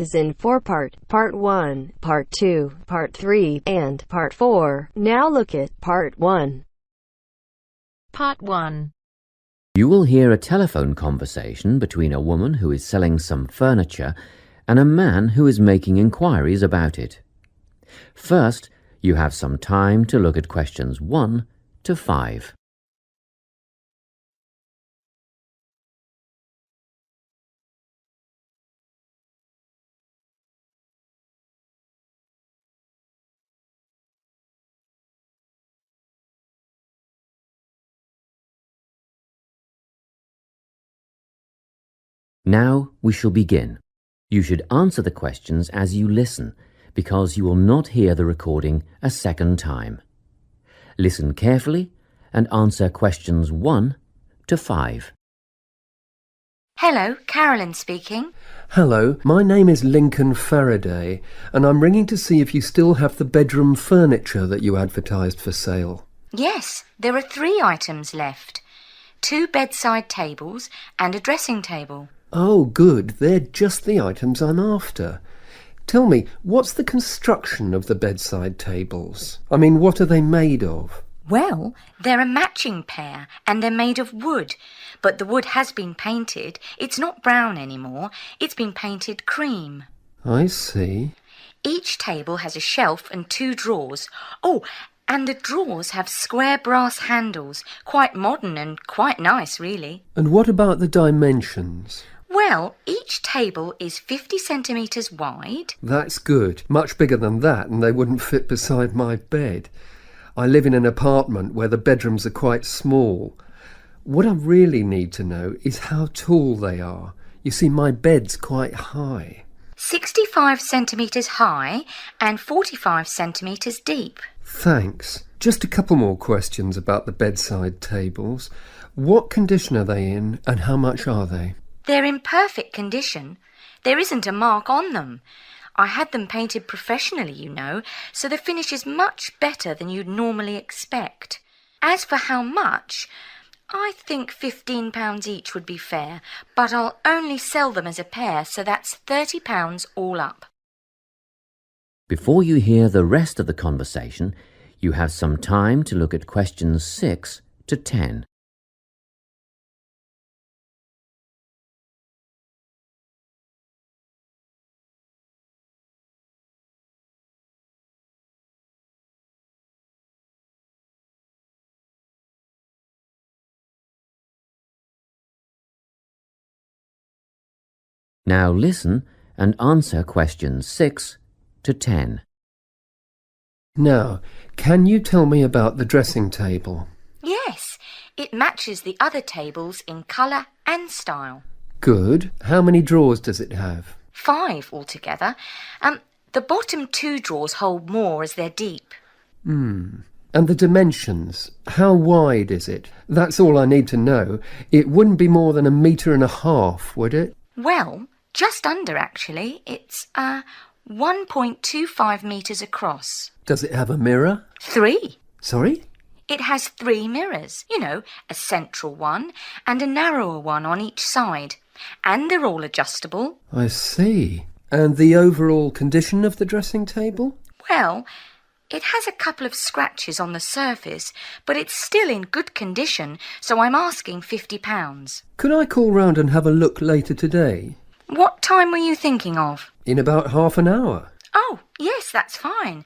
is in four-part, Part 1, Part 2, Part 3, and Part 4. Now look at Part 1. Part 1. You will hear a telephone conversation between a woman who is selling some furniture and a man who is making inquiries about it. First, you have some time to look at questions 1 to 5. Now we shall begin. You should answer the questions as you listen, because you will not hear the recording a second time. Listen carefully and answer questions 1 to 5. Hello, Carolyn speaking. Hello, my name is Lincoln Faraday, and I'm ringing to see if you still have the bedroom furniture that you advertised for sale. Yes, there are 3 items left. 2 bedside tables and a dressing table. Oh, good. They're just the items I'm after. Tell me, what's the construction of the bedside tables? I mean, what are they made of? Well, they're a matching pair and they're made of wood. But the wood has been painted. It's not brown anymore. It's been painted cream. I see. Each table has a shelf and 2 drawers. Oh, and the drawers have square brass handles. Quite modern and quite nice, really. And what about the dimensions? Well, each table is 50 centimetres wide. That's good. Much bigger than that, and they wouldn't fit beside my bed. I live in an apartment where the bedrooms are quite small. What I really need to know is how tall they are. You see, my bed's quite high. 65 centimetres high and 45 centimetres deep. Thanks. Just a couple more questions about the bedside tables. What condition are they in, and how much are they? They're in perfect condition. There isn't a mark on them. I had them painted professionally, you know, so the finish is much better than you'd normally expect. As for how much, I think £15 each would be fair, but I'll only sell them as a pair, so that's £30 all up. Before you hear the rest of the conversation, you have some time to look at questions 6 to 10. Now listen and answer questions 6 to 10. Now, can you tell me about the dressing table? Yes, it matches the other tables in colour and style. Good. How many drawers does it have? 5 altogether. The bottom 2 drawers hold more as they're deep. And the dimensions? How wide is it? That's all I need to know. It wouldn't be more than 1.5 meters, would it? Well, just under actually. It's 1.25 metres across. Does it have a mirror? 3. Sorry? It has 3 mirrors, you know, a central one and a narrower one on each side. And they're all adjustable. I see. And the overall condition of the dressing table? Well, it has a couple of scratches on the surface, but it's still in good condition, so I'm asking £50. Could I call round and have a look later today? What time were you thinking of? In about half an hour. Oh, yes, that's fine.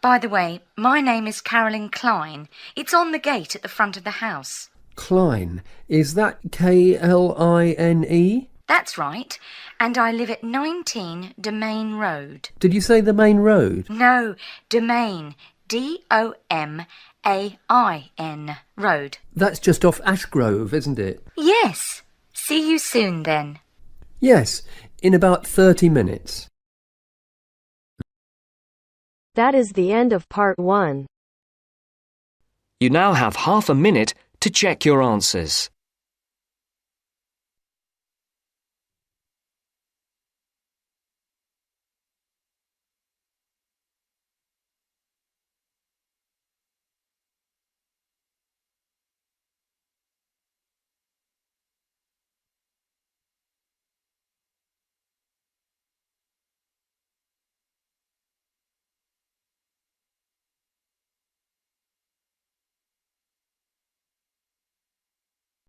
By the way, my name is Carolyn Klein. It's on the gate at the front of the house. Klein. Is that K-L-I-N-E? That's right. And I live at 19 Domain Road. Did you say the main road? No, Domain. D-O-M-A-I-N Road. That's just off Ashgrove, isn't it? Yes. See you soon then. Yes, in about 30 minutes. That is the end of Part 1. You now have half a minute to check your answers.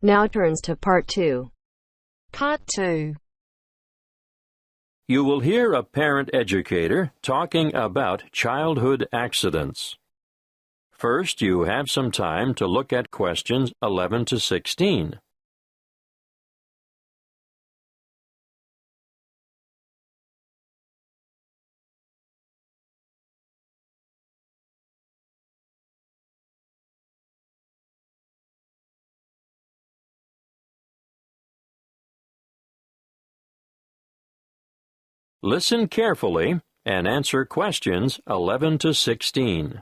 Now turns to Part 2. Part 2. You will hear a parent educator talking about childhood accidents. First, you have some time to look at questions 11 to 16. Listen carefully and answer questions 11 to 16.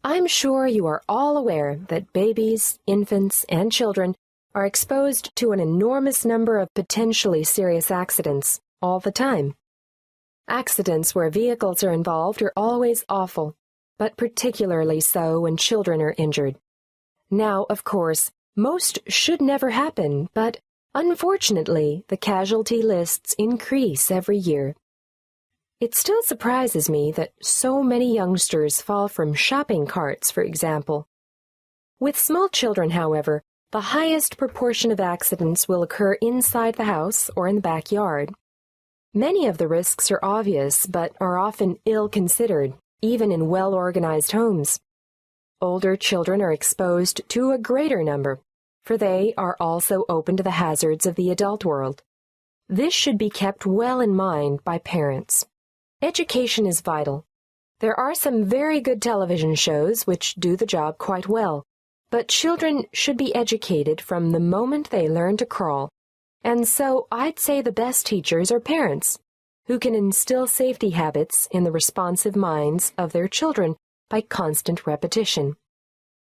I'm sure you are all aware that babies, infants, and children are exposed to an enormous number of potentially serious accidents all the time. Accidents where vehicles are involved are always awful, but particularly so when children are injured. Now, of course, most should never happen, but unfortunately, the casualty lists increase every year. It still surprises me that so many youngsters fall from shopping carts, for example. With small children, however, the highest proportion of accidents will occur inside the house or in the backyard. Many of the risks are obvious, but are often ill-considered, even in well-organized homes. Older children are exposed to a greater number, for they are also open to the hazards of the adult world. This should be kept well in mind by parents. Education is vital. There are some very good television shows which do the job quite well, but children should be educated from the moment they learn to crawl, and so I'd say the best teachers are parents, who can instill safety habits in the responsive minds of their children by constant repetition.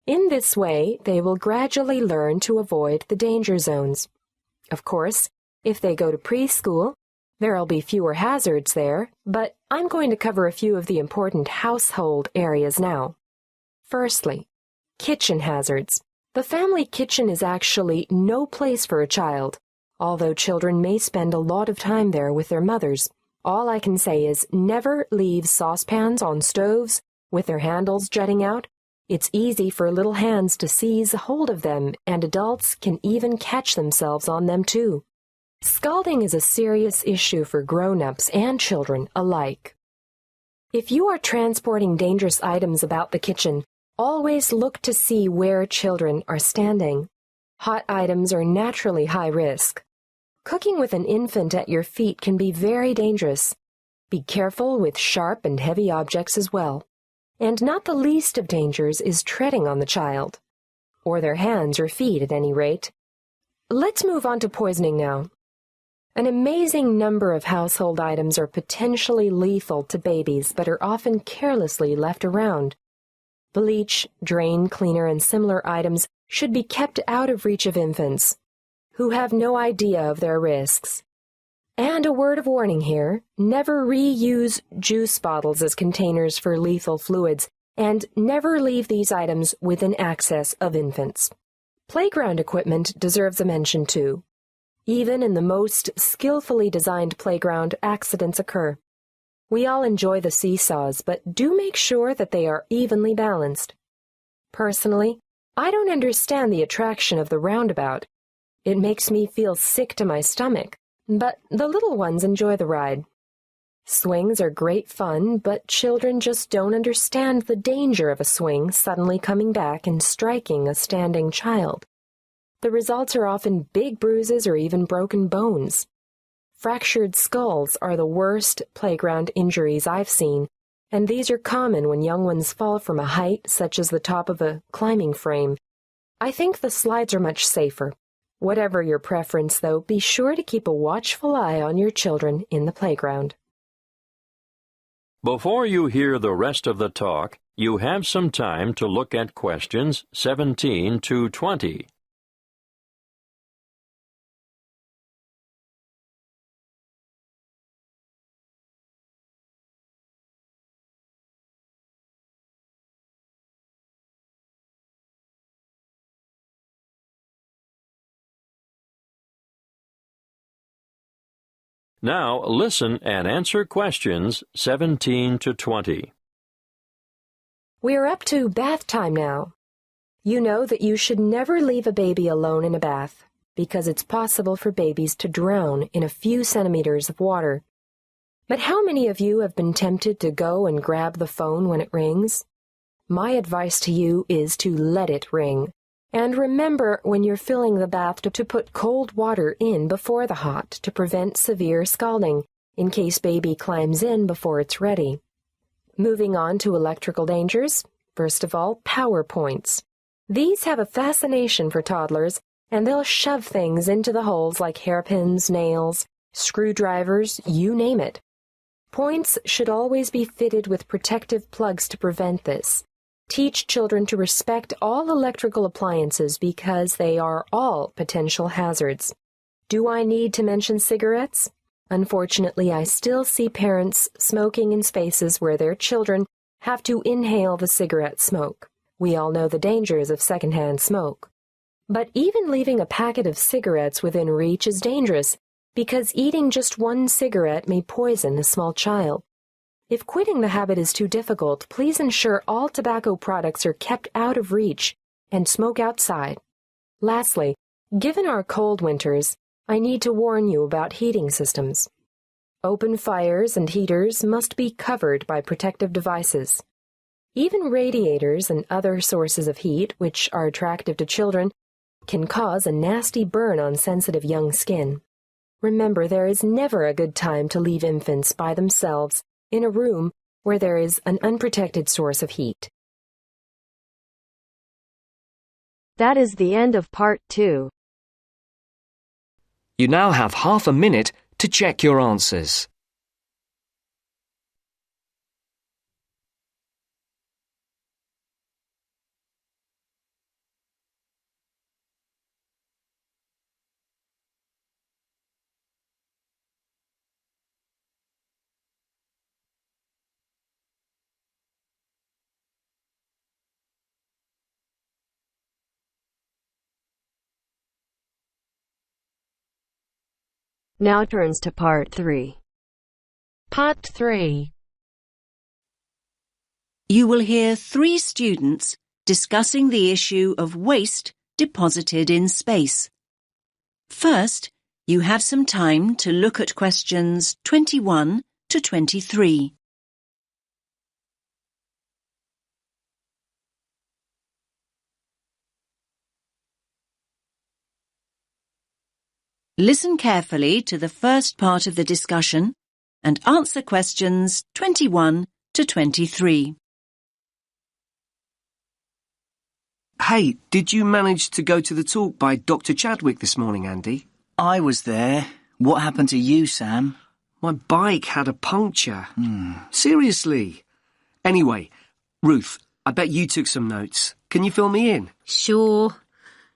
In this way, they will gradually learn to avoid the danger zones. Of course, if they go to preschool, there'll be fewer hazards there, but I'm going to cover a few of the important household areas now. Firstly, kitchen hazards. The family kitchen is actually no place for a child, although children may spend a lot of time there with their mothers. All I can say is never leave saucepans on stoves with their handles jutting out. It's easy for little hands to seize hold of them, and adults can even catch themselves on them too. Scalding is a serious issue for grown-ups and children alike. If you are transporting dangerous items about the kitchen, always look to see where children are standing. Hot items are naturally high risk. Cooking with an infant at your feet can be very dangerous. Be careful with sharp and heavy objects as well. And not the least of dangers is treading on the child, or their hands or feet at any rate. Let's move on to poisoning now. An amazing number of household items are potentially lethal to babies but are often carelessly left around. Bleach, drain cleaner, and similar items should be kept out of reach of infants, who have no idea of their risks. And a word of warning here, never reuse juice bottles as containers for lethal fluids, and never leave these items within access of infants. Playground equipment deserves a mention too. Even in the most skillfully designed playground, accidents occur. We all enjoy the seesaws, but do make sure that they are evenly balanced. Personally, I don't understand the attraction of the roundabout. It makes me feel sick to my stomach, but the little ones enjoy the ride. Swings are great fun, but children just don't understand the danger of a swing suddenly coming back and striking a standing child. The results are often big bruises or even broken bones. Fractured skulls are the worst playground injuries I've seen, and these are common when young ones fall from a height such as the top of a climbing frame. I think the slides are much safer. Whatever your preference, though, be sure to keep a watchful eye on your children in the playground. Before you hear the rest of the talk, you have some time to look at questions 17 to 20. Now listen and answer questions 17 to 20. We're up to bath time now. You know that you should never leave a baby alone in a bath because it's possible for babies to drown in a few centimeters of water. But how many of you have been tempted to go and grab the phone when it rings? My advice to you is to let it ring. And remember when you're filling the bath to put cold water in before the hot to prevent severe scalding, in case baby climbs in before it's ready. Moving on to electrical dangers, first of all, power points. These have a fascination for toddlers, and they'll shove things into the holes like hairpins, nails, screwdrivers, you name it. Points should always be fitted with protective plugs to prevent this. Teach children to respect all electrical appliances because they are all potential hazards. Do I need to mention cigarettes? Unfortunately, I still see parents smoking in spaces where their children have to inhale the cigarette smoke. We all know the dangers of secondhand smoke. But even leaving a packet of cigarettes within reach is dangerous because eating just one cigarette may poison a small child. If quitting the habit is too difficult, please ensure all tobacco products are kept out of reach and smoke outside. Lastly, given our cold winters, I need to warn you about heating systems. Open fires and heaters must be covered by protective devices. Even radiators and other sources of heat, which are attractive to children, can cause a nasty burn on sensitive young skin. Remember, there is never a good time to leave infants by themselves in a room where there is an unprotected source of heat. That is the end of part 2. You now have half a minute to check your answers. Now turns to part 3. Part 3. You will hear 3 students discussing the issue of waste deposited in space. First, you have some time to look at questions 21 to 23. Listen carefully to the first part of the discussion and answer questions 21 to 23. Hey, did you manage to go to the talk by Dr. Chadwick this morning, Andy? I was there. What happened to you, Sam? My bike had a puncture. Seriously. Anyway, Ruth, I bet you took some notes. Can you fill me in? Sure.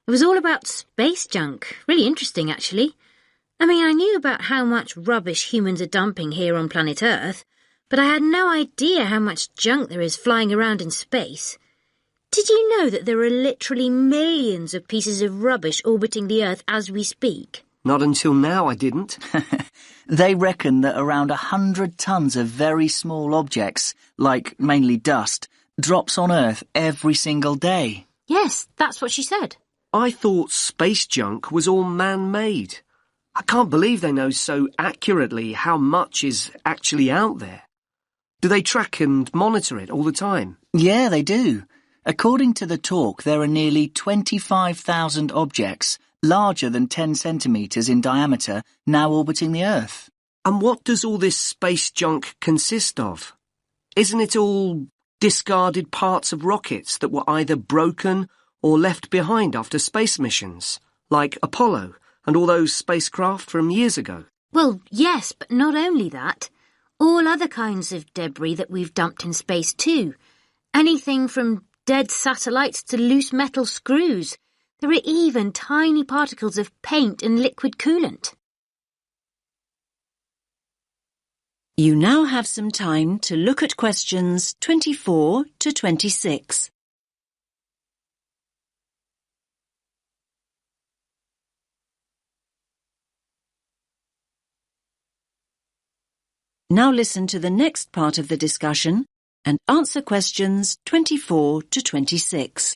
It was all about space junk. Really interesting, actually. I mean, I knew about how much rubbish humans are dumping here on planet Earth, but I had no idea how much junk there is flying around in space. Did you know that there are literally millions of pieces of rubbish orbiting the Earth as we speak? Not until now, I didn't. They reckon that around 100 tons of very small objects, like mainly dust, drops on Earth every single day. Yes, that's what she said. I thought space junk was all man-made. I can't believe they know so accurately how much is actually out there. Do they track and monitor it all the time? Yeah, they do. According to the talk, there are nearly 25,000 objects larger than 10 centimetres in diameter now orbiting the Earth. And what does all this space junk consist of? Isn't it all discarded parts of rockets that were either broken or left behind after space missions, like Apollo and all those spacecraft from years ago? Well, yes, but not only that. All other kinds of debris that we've dumped in space too. Anything from dead satellites to loose metal screws. There are even tiny particles of paint and liquid coolant. You now have some time to look at questions 24 to 26. Now listen to the next part of the discussion and answer questions 24 to 26.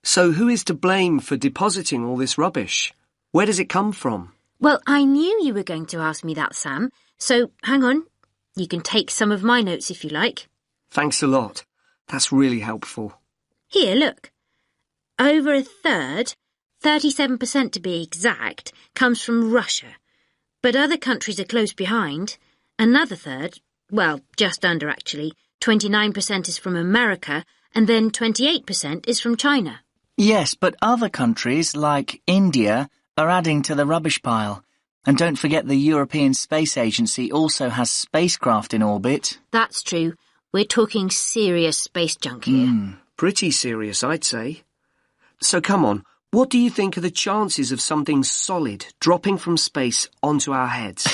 So who is to blame for depositing all this rubbish? Where does it come from? Well, I knew you were going to ask me that, Sam, so hang on. You can take some of my notes if you like. Thanks a lot. That's really helpful. Here, look. Over a third, 37% to be exact, comes from Russia. But other countries are close behind. Another third, well, just under actually, 29% is from America, and then 28% is from China. Yes, but other countries, like India, are adding to the rubbish pile. And don't forget the European Space Agency also has spacecraft in orbit. That's true. We're talking serious space junk here. Pretty serious, I'd say. So come on, what do you think are the chances of something solid dropping from space onto our heads?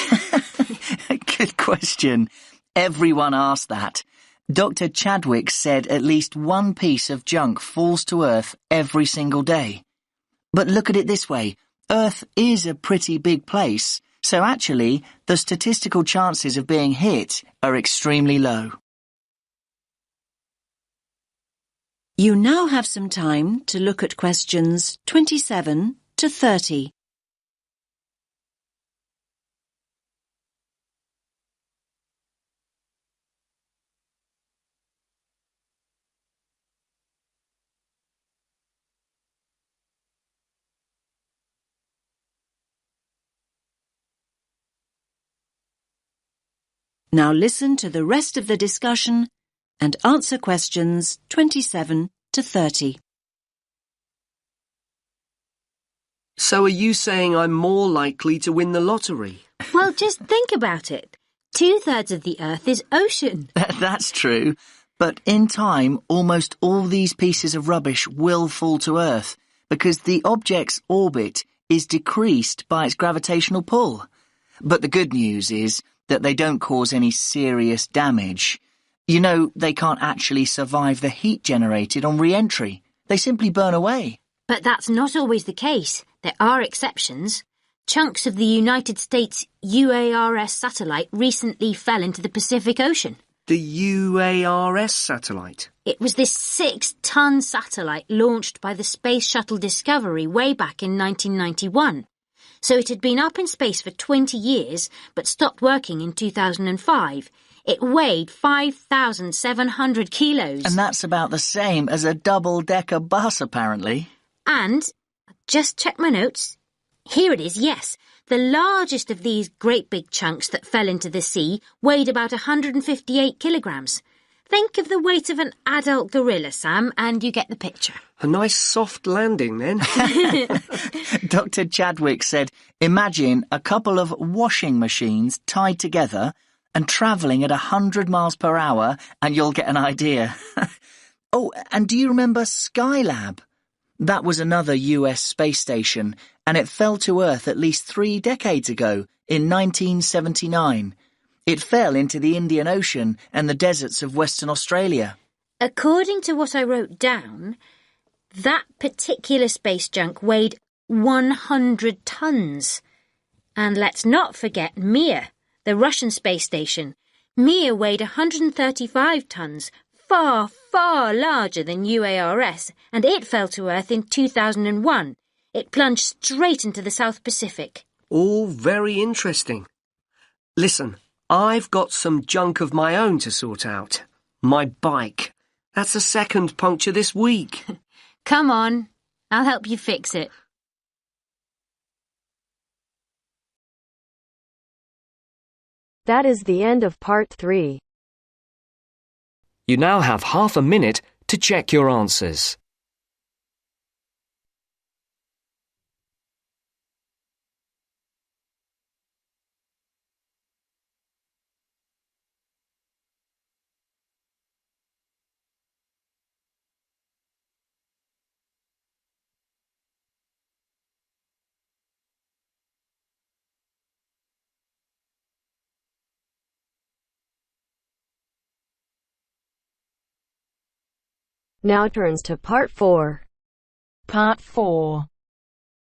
Good question. Everyone asked that. Dr. Chadwick said at least one piece of junk falls to Earth every single day. But look at it this way. Earth is a pretty big place, so actually the statistical chances of being hit are extremely low. You now have some time to look at questions 27 to 30. Now listen to the rest of the discussion and answer questions 27 to 30. So are you saying I'm more likely to win the lottery? Well, just think about it. 2/3 of the Earth is ocean. That's true. But in time, almost all these pieces of rubbish will fall to Earth because the object's orbit is decreased by its gravitational pull. But the good news is that they don't cause any serious damage. You know, they can't actually survive the heat generated on re-entry. They simply burn away. But that's not always the case. There are exceptions. Chunks of the United States UARS satellite recently fell into the Pacific Ocean. The UARS satellite? It was this 6-ton satellite launched by the Space Shuttle Discovery way back in 1991. So it had been up in space for 20 years, but stopped working in 2005. It weighed 5,700 kilos. And that's about the same as a double-decker bus, apparently. And, just check my notes. Here it is, yes. The largest of these great big chunks that fell into the sea weighed about 158 kilograms. Think of the weight of an adult gorilla, Sam, and you get the picture. A nice soft landing, then. Dr. Chadwick said, imagine a couple of washing machines tied together and travelling at 100 miles per hour, and you'll get an idea. Oh, and do you remember Skylab? That was another US space station, and it fell to Earth at least 3 decades ago, in 1979. It fell into the Indian Ocean and the deserts of Western Australia. According to what I wrote down, that particular space junk weighed 100 tons. And let's not forget Mir, the Russian space station. Mir weighed 135 tons, far, far larger than UARS, and it fell to Earth in 2001. It plunged straight into the South Pacific. All very interesting. Listen, I've got some junk of my own to sort out. My bike. That's the second puncture this week. Come on, I'll help you fix it. That is the end of part 3. You now have half a minute to check your answers. Now turns to part 4. Part 4.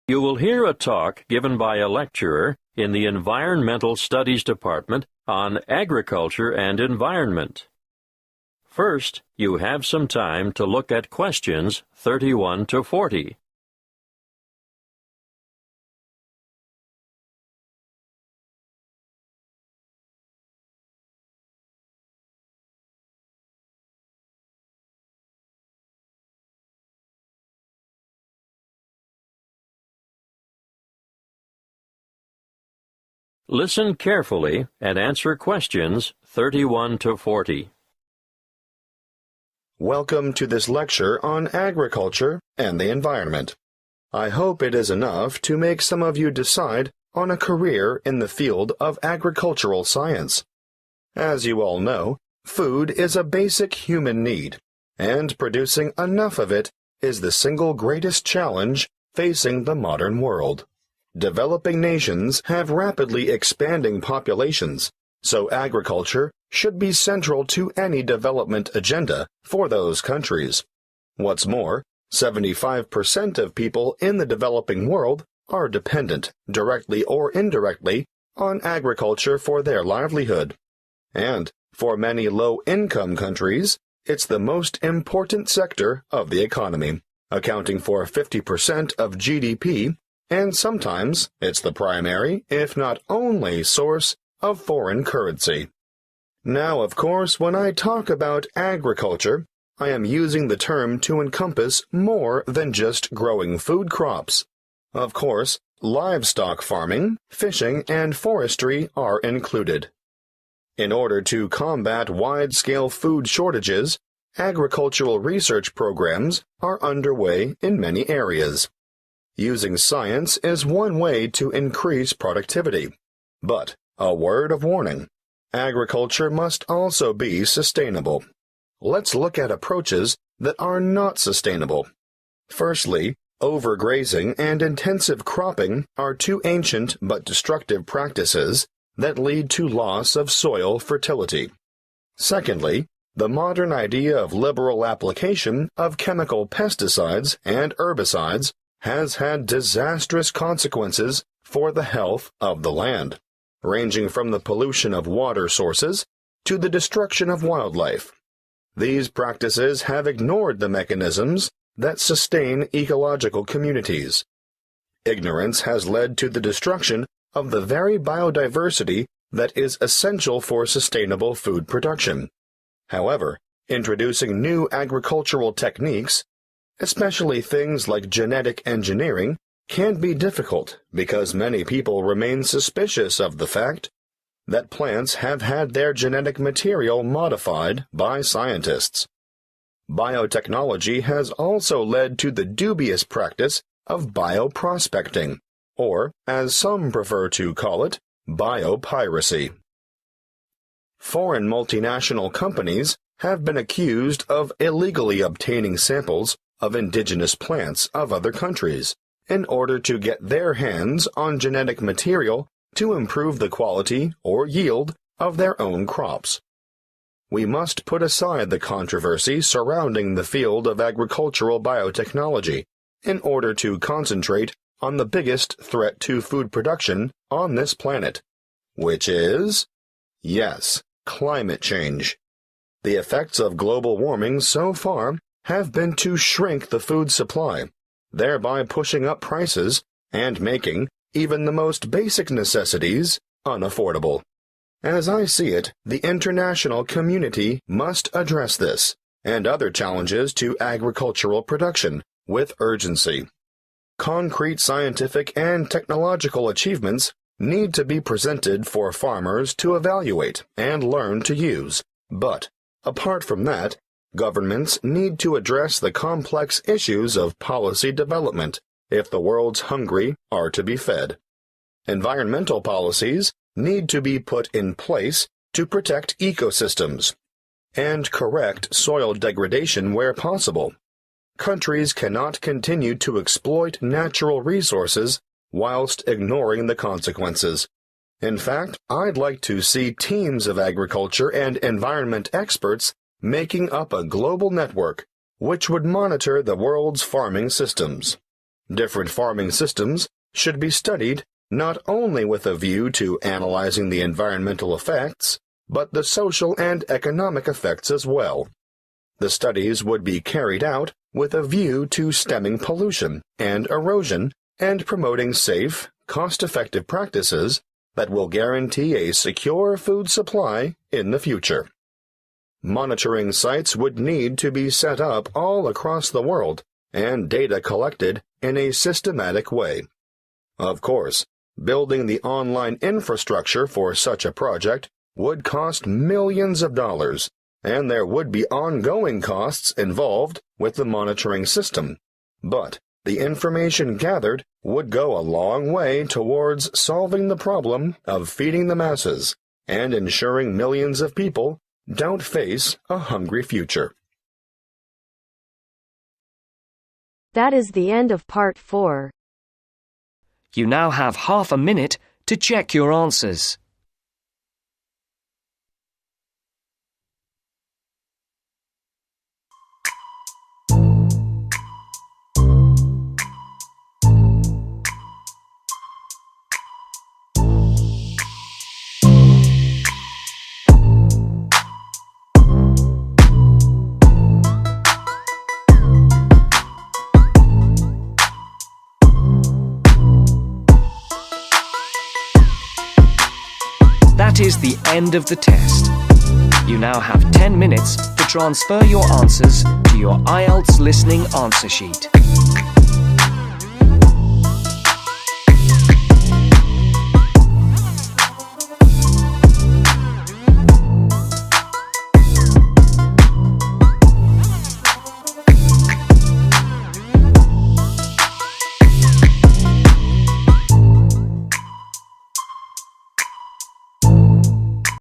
You will hear a talk given by a lecturer in the Environmental Studies Department on agriculture and environment. First, you have some time to look at questions 31 to 40. Listen carefully and answer questions 31 to 40. Welcome to this lecture on agriculture and the environment. I hope it is enough to make some of you decide on a career in the field of agricultural science. As you all know, food is a basic human need, and producing enough of it is the single greatest challenge facing the modern world. Developing nations have rapidly expanding populations, so agriculture should be central to any development agenda for those countries. What's more, 75% of people in the developing world are dependent, directly or indirectly, on agriculture for their livelihood. And for many low-income countries, it's the most important sector of the economy, accounting for 50% of GDP, and sometimes it's the primary, if not only, source of foreign currency. Now, of course, when I talk about agriculture, I am using the term to encompass more than just growing food crops. Of course, livestock farming, fishing, and forestry are included. In order to combat wide-scale food shortages, agricultural research programs are underway in many areas. Using science is one way to increase productivity. But, a word of warning, agriculture must also be sustainable. Let's look at approaches that are not sustainable. Firstly, overgrazing and intensive cropping are two ancient but destructive practices that lead to loss of soil fertility. Secondly, the modern idea of liberal application of chemical pesticides and herbicides has had disastrous consequences for the health of the land, ranging from the pollution of water sources to the destruction of wildlife. These practices have ignored the mechanisms that sustain ecological communities. Ignorance has led to the destruction of the very biodiversity that is essential for sustainable food production. However, introducing new agricultural techniques, especially things like genetic engineering, can be difficult because many people remain suspicious of the fact that plants have had their genetic material modified by scientists. Biotechnology has also led to the dubious practice of bioprospecting, or, as some prefer to call it, biopiracy. Foreign multinational companies have been accused of illegally obtaining samples of indigenous plants of other countries in order to get their hands on genetic material to improve the quality or yield of their own crops. We must put aside the controversy surrounding the field of agricultural biotechnology in order to concentrate on the biggest threat to food production on this planet, which is, yes, climate change. The effects of global warming so far have been to shrink the food supply, thereby pushing up prices and making even the most basic necessities unaffordable. As I see it, the international community must address this and other challenges to agricultural production with urgency. Concrete scientific and technological achievements need to be presented for farmers to evaluate and learn to use, but, apart from that, governments need to address the complex issues of policy development if the world's hungry are to be fed. Environmental policies need to be put in place to protect ecosystems and correct soil degradation where possible. Countries cannot continue to exploit natural resources whilst ignoring the consequences. In fact, I'd like to see teams of agriculture and environment experts making up a global network which would monitor the world's farming systems. Different farming systems should be studied not only with a view to analyzing the environmental effects, but the social and economic effects as well. The studies would be carried out with a view to stemming pollution and erosion and promoting safe, cost-effective practices that will guarantee a secure food supply in the future. Monitoring sites would need to be set up all across the world and data collected in a systematic way. Of course, building the online infrastructure for such a project would cost millions of dollars, and there would be ongoing costs involved with the monitoring system. But the information gathered would go a long way towards solving the problem of feeding the masses and ensuring millions of people don't face a hungry future. That is the end of part 4. You now have half a minute to check your answers. That is the end of the test. You now have 10 minutes to transfer your answers to your IELTS listening answer sheet.